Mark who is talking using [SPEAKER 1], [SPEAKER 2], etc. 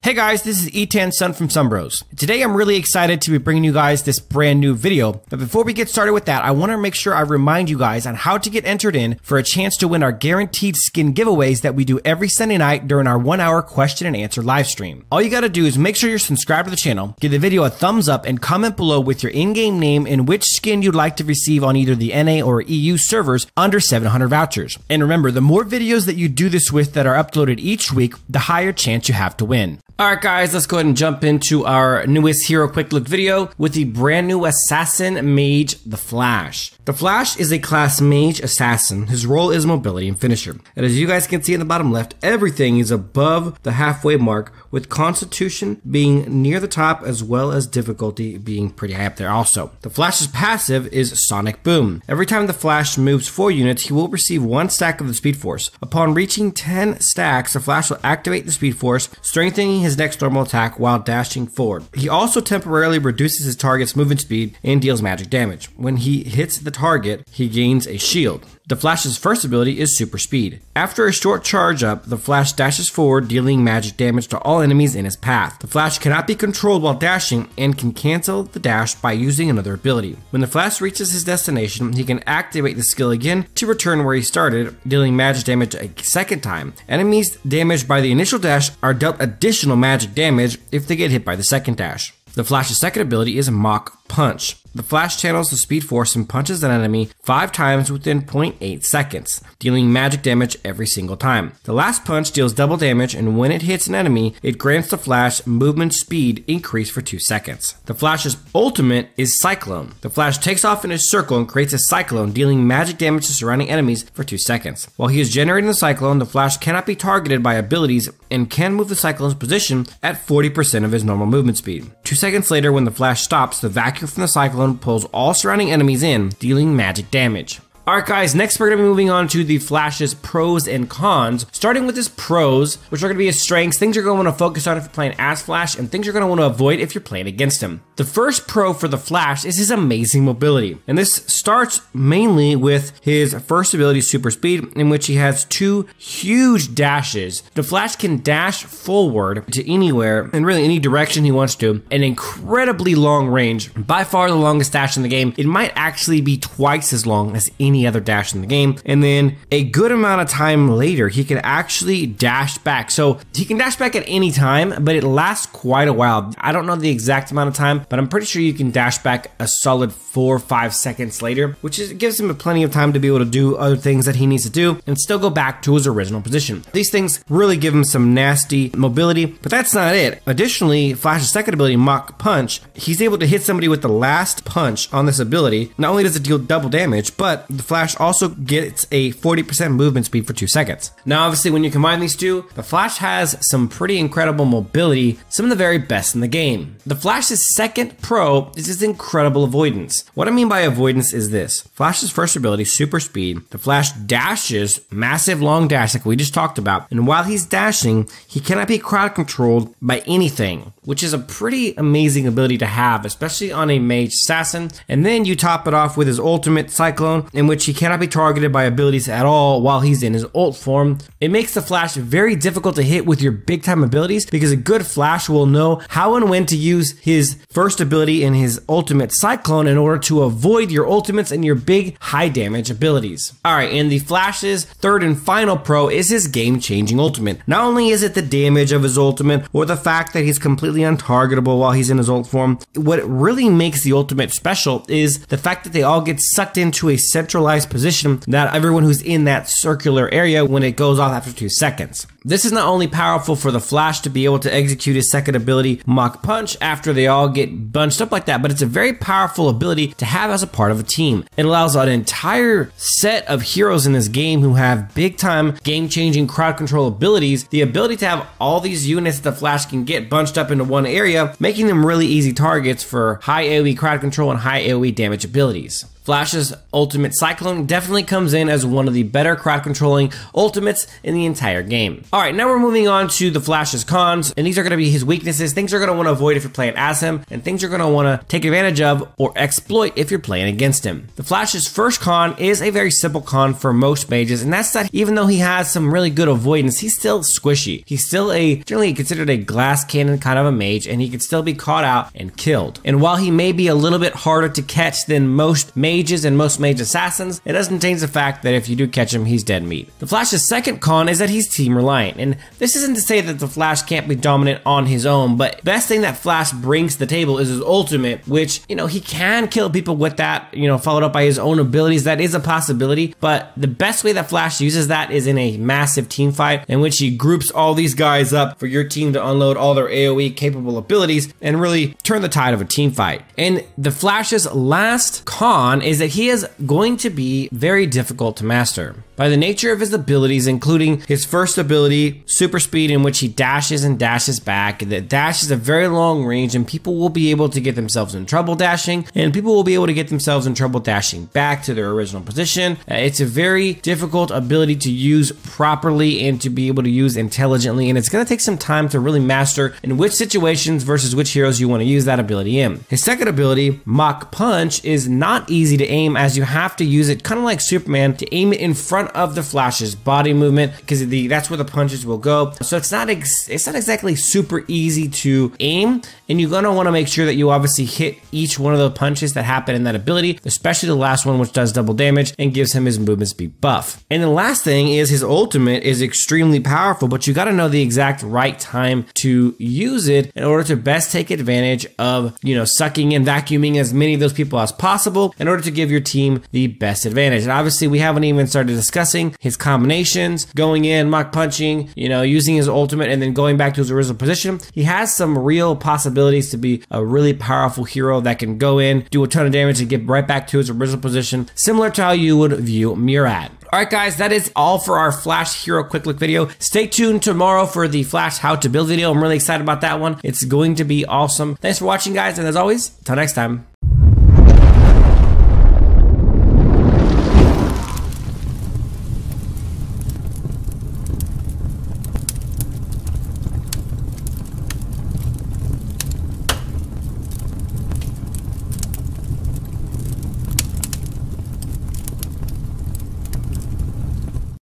[SPEAKER 1] Hey guys, this is E10 Sun from Sunbros. Today I'm really excited to be bringing you guys this brand new video. But before we get started with that, I want to make sure I remind you guys on how to get entered in for a chance to win our guaranteed skin giveaways that we do every Sunday night during our 1-hour question and answer live stream. All you gotta do is make sure you're subscribed to the channel, give the video a thumbs up, and comment below with your in-game name and which skin you'd like to receive on either the NA or EU servers under 700 vouchers. And remember, the more videos that you do this with that are uploaded each week, the higher chance you have to win. Alright guys, let's go ahead and jump into our newest hero quick look video with the brand new assassin mage, the Flash. The Flash is a class mage assassin. His role is mobility and finisher. And as you guys can see in the bottom left, everything is above the halfway mark, with constitution being near the top as well as difficulty being pretty high up there also. The Flash's passive is Sonic Boom. Every time the Flash moves 4 units, he will receive 1 stack of the Speed Force. Upon reaching 10 stacks, the Flash will activate the Speed Force, strengthening his next normal attack while dashing forward. He also temporarily reduces his target's movement speed and deals magic damage. When he hits the target, he gains a shield. The Flash's first ability is Super Speed. After a short charge up, the Flash dashes forward, dealing magic damage to all enemies in his path. The Flash cannot be controlled while dashing and can cancel the dash by using another ability. When the Flash reaches his destination, he can activate the skill again to return where he started, dealing magic damage a second time. Enemies damaged by the initial dash are dealt additional magic damage if they get hit by the second dash. The Flash's second ability is Mach Punch. The Flash channels the Speed Force and punches an enemy 5 times within 0.8 seconds, dealing magic damage every single time. The last punch deals double damage, and when it hits an enemy, it grants the Flash movement speed increase for 2 seconds. The Flash's ultimate is Cyclone. The Flash takes off in a circle and creates a cyclone, dealing magic damage to surrounding enemies for 2 seconds. While he is generating the cyclone, the Flash cannot be targeted by abilities and can move the cyclone's position at 40% of his normal movement speed. 2 seconds later, when the Flash stops, the vacuum from the cyclone pulls all surrounding enemies in, dealing magic damage. Alright guys, next we're going to be moving on to the Flash's pros and cons, starting with his pros, which are going to be his strengths, things you're going to want to focus on if you're playing as Flash, and things you're going to want to avoid if you're playing against him. The first pro for the Flash is his amazing mobility, and this starts mainly with his first ability, Super Speed, in which he has 2 huge dashes. The Flash can dash forward to anywhere, in really any direction he wants to, an incredibly long range, by far the longest dash in the game. It might actually be twice as long as any other dash in the game, and then a good amount of time later he can actually dash back. So he can dash back at any time, but it lasts quite a while. I don't know the exact amount of time, but I'm pretty sure you can dash back a solid 4 or 5 seconds later, which gives him plenty of time to be able to do other things that he needs to do and still go back to his original position. These things really give him some nasty mobility, but that's not it. Additionally, Flash's second ability, Mach Punch, he's able to hit somebody with the last punch on this ability. Not only does it deal double damage, but the Flash also gets a 40% movement speed for 2 seconds. Now obviously when you combine these two, the Flash has some pretty incredible mobility, some of the very best in the game. The Flash's second pro is his incredible avoidance. What I mean by avoidance is this. Flash's first ability, Super Speed, the Flash dashes, massive long dash like we just talked about, and while he's dashing, he cannot be crowd controlled by anything, which is a pretty amazing ability to have, especially on a mage assassin. And then you top it off with his ultimate Cyclone, in which he cannot be targeted by abilities at all while he's in his ult form. It makes the Flash very difficult to hit with your big time abilities, because a good Flash will know how and when to use his first ability and his ultimate Cyclone in order to avoid your ultimates and your big high damage abilities. Alright, and the Flash's third and final pro is his game changing ultimate. Not only is it the damage of his ultimate or the fact that he's completely untargetable while he's in his ult form, what really makes the ultimate special is the fact that they all get sucked into a centralized position, that everyone who's in that circular area when it goes off after 2 seconds. This is not only powerful for the Flash to be able to execute his second ability, Mach Punch, after they all get bunched up like that, but it's a very powerful ability to have as a part of a team. It allows an entire set of heroes in this game who have big time game changing crowd control abilities, the ability to have all these units that the Flash can get bunched up into one area, making them really easy targets for high AoE crowd control and high AoE damage abilities. Flash's ultimate Cyclone definitely comes in as one of the better crowd controlling ultimates in the entire game. Alright, now we're moving on to the Flash's cons, and these are going to be his weaknesses, things you're going to want to avoid if you're playing as him, and things you're going to want to take advantage of or exploit if you're playing against him. The Flash's first con is a very simple con for most mages, and that's that even though he has some really good avoidance, he's still squishy. He's still generally considered a glass cannon kind of a mage, and he can still be caught out and killed. And while he may be a little bit harder to catch than most mages and most mage assassins, it doesn't change the fact that if you do catch him, he's dead meat. The Flash's second con is that he's team reliant, and this isn't to say that the Flash can't be dominant on his own, but best thing that Flash brings to the table is his ultimate, which, you know, he can kill people with that, you know, followed up by his own abilities. That is a possibility, but the best way that Flash uses that is in a massive team fight in which he groups all these guys up for your team to unload all their AoE capable abilities and really turn the tide of a team fight. And the Flash's last con is that he is going to be very difficult to master. By the nature of his abilities, including his first ability, super speed, in which he dashes and dashes back, that dash is a very long range, and people will be able to get themselves in trouble dashing, and people will be able to get themselves in trouble dashing back to their original position. It's a very difficult ability to use properly and to be able to use intelligently, and it's going to take some time to really master in which situations versus which heroes you want to use that ability in. His second ability, Mach Punch, is not easy to aim, as you have to use it kind of like Superman to aim it in front of the Flash's body movement, because that's where the punches will go. So it's not exactly super easy to aim, and you're gonna want to make sure that you obviously hit each one of the punches that happen in that ability, especially the last one, which does double damage and gives him his movement speed buff. And the last thing is his ultimate is extremely powerful, but you got to know the exact right time to use it in order to best take advantage of, you know, sucking and vacuuming as many of those people as possible in order to give your team the best advantage. And obviously we haven't even started discussing his combinations, going in, Mach Punching, you know, using his ultimate and then going back to his original position. He has some real possibilities to be a really powerful hero that can go in, do a ton of damage and get right back to his original position, similar to how you would view Murad. Alright guys, that is all for our Flash Hero Quick Look video. Stay tuned tomorrow for the Flash How to Build video. I'm really excited about that one. It's going to be awesome. Thanks for watching guys, and as always, until next time.